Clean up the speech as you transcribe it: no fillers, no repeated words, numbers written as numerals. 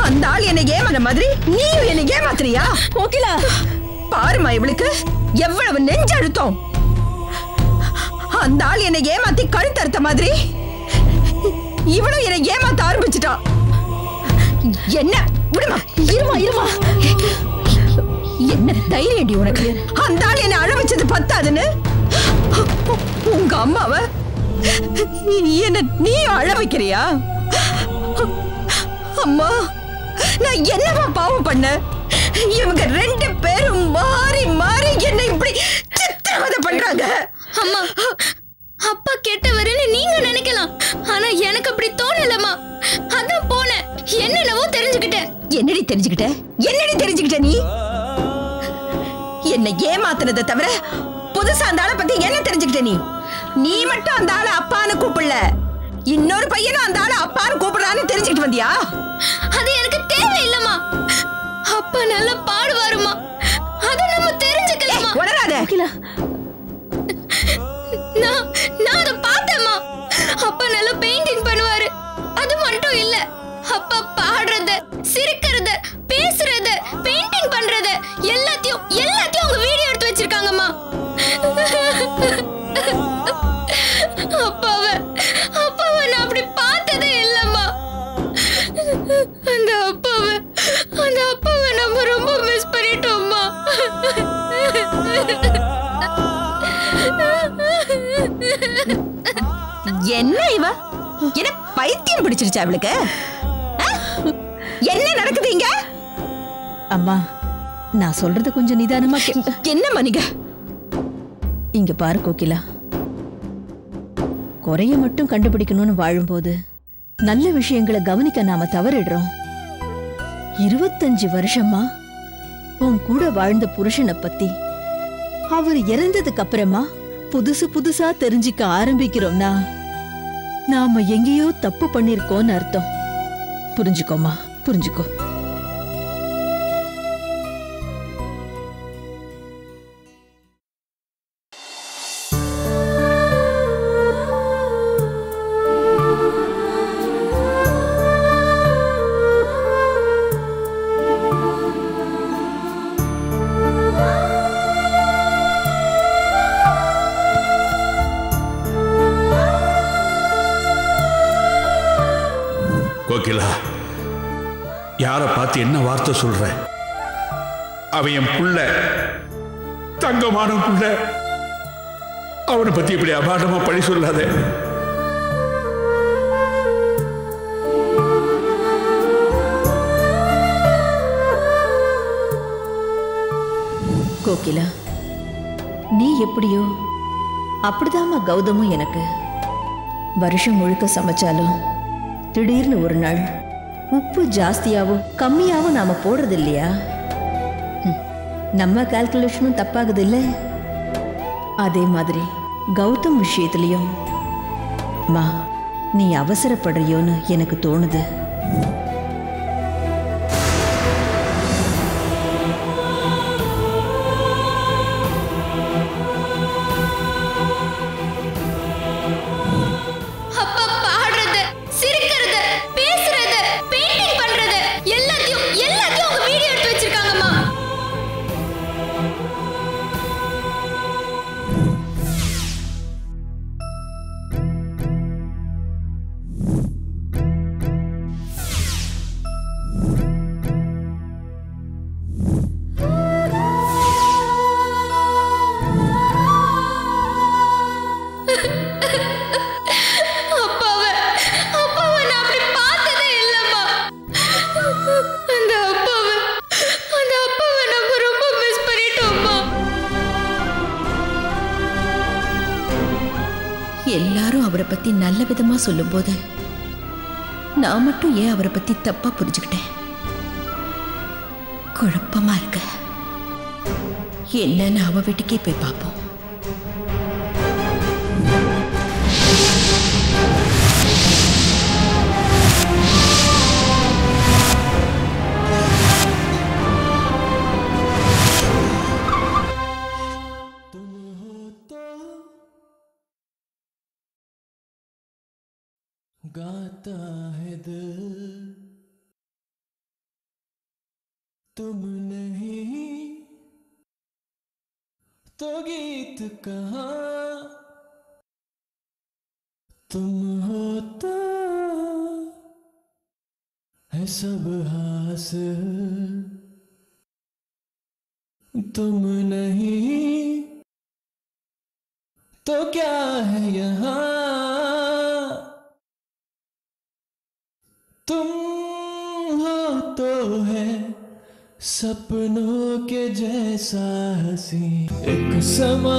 அந்த ஆள் என்னை ஏமாற மாதிரி நீயும் என்னை ஏமாத்துறியா? கோகிலா பாருமா இவளுக்கு எவ்வளவு நெஞ்சழுத்தம். அந்த ஆள் என்னை ஏமாத்தி கழுத்தறுத்த மாதிரி இவளும் என்னை ஏமாத்த ஆரம்பிச்சுட்டா. என்ன விடுமா, இருமா இருமா. என்ன தைரியடி உனக்கு? அந்த ஆள் என்னை அழ வச்சது பத்தாதுன்னு உங்க அம்மாவை என்ன நீ அழ வைக்கிறியா? அம்மா நான் என்னவா பாவம் பண்ண? இவங்க ரெண்டு பேரும் மாறி மாறி என்ன இப்படி சித்திரவதை பண்றாங்க. அம்மா அப்பா கெட்டவருன்னு நீங்க நினைக்கலாம், ஆனா எனக்கு அப்படி தோணலம்மா. அதான் போனேன், என்னென்னவோ தெரிஞ்சுக்கிட்டேன். என்னடி தெரிஞ்சுக்கிட்ட? என்னடி தெரிஞ்சுக்கிட்ட? நீ என்ன ஏமாத்துனதை தவிர புதுசா அந்த ஆளை பத்தி என்ன தெரிஞ்சுக்கிட்ட? நீ மட்டும் அந்த ஆளை அப்பான்னு கூப்பிடல, இன்னொரு பையனும் அந்த ஆளை அப்பான்னு கூப்பிடுறான்னு தெரிஞ்சுக்கிட்டு வந்தியா? அது எனக்கு தேவையில்லம்மா. அப்பா நல்லா பாடுவாருமா, அத நம்ம தெரிஞ்சுக்கலாமா? உளராத. நான் அத பார்த்தேம்மா. அப்பா நல்லா பெயிண்டிங் பண்ணுவாரு. அது மட்டும் இல்ல, அப்பா பாடுறது, சிரிக்கிறது, பேசுறது, பெயிண்டிங் பண்றது எல்லாத்தையும் அவங்க வீடியோ எடுத்து வச்சிருக்காங்கம்மா. அப்பாவை நான் அப்படி பார்த்ததே இல்லம்மா. அந்த அப்பாவை நம்ம ரொம்ப மிஸ் பண்ணிட்டோம்மா. என்ன இவ என்ன பைத்தியம் பிடிச்சிருச்சா அவளுக்கு? என்ன நடக்குது இங்க? அம்மா நான் சொல்றது கொஞ்சம் நிதானமா என்னம்மா நீங்க? இங்க பாரு கோகிலா, குறைய மட்டும் கண்டுபிடிக்கணும்னு வாழும்போது நல்ல விஷயங்களை கவனிக்க நாம தவறிடுறோம். 25 வருஷமா உன் கூட வாழ்ந்த புருஷனை பத்தி அவர் இறந்ததுக்கு அப்புறமா புதுசா தெரிஞ்சுக்க ஆரம்பிக்கிறோம்னா நாம எங்கேயோ தப்பு பண்ணிருக்கோம்னு அர்த்தம். புரிஞ்சுக்கோமா, புரிஞ்சுக்கோ. கோகிலா, யார பார்த்து என்ன வார்த்தை சொல்ற? அவன் என் புள்ள, தங்கமான புள்ள. அவனை பத்தி இப்படி அபாண்டமா பழி சொல்லாத. கோகிலா, நீ எப்படியோ அப்படிதாம்மா கௌதமும் எனக்கு. வருஷம் முழுக்க சமைச்சாலும் திடீர்னு ஒரு நாள் உப்பு ஜாஸ்தியாவும் கம்மியாவும் நாம போடுறது இல்லையா? நம்ம கால்குலேஷனும் தப்பாகுது இல்ல? அதே மாதிரி கௌதம் விஷயத்திலையும் மா நீ அவசரப்படுறியோன்னு எனக்கு தோணுது. எல்லாரும் அவரை பத்தி நல்ல விதமா சொல்லும் போது நான் மட்டும் ஏன் அவரை பத்தி தப்பா புரிஞ்சுக்கிட்டேன்? குழப்பமா இருக்கு. என்னன்னு அவ வீட்டுக்கே போய் பார்ப்போம். गाता है दिल तुम नहीं तो गीत कहाँ, तुम हो तो है सब हासिल, तुम नहीं तो क्या है यहाँ, तुम हो तो है सपनों के जैसा हंसी एक समा।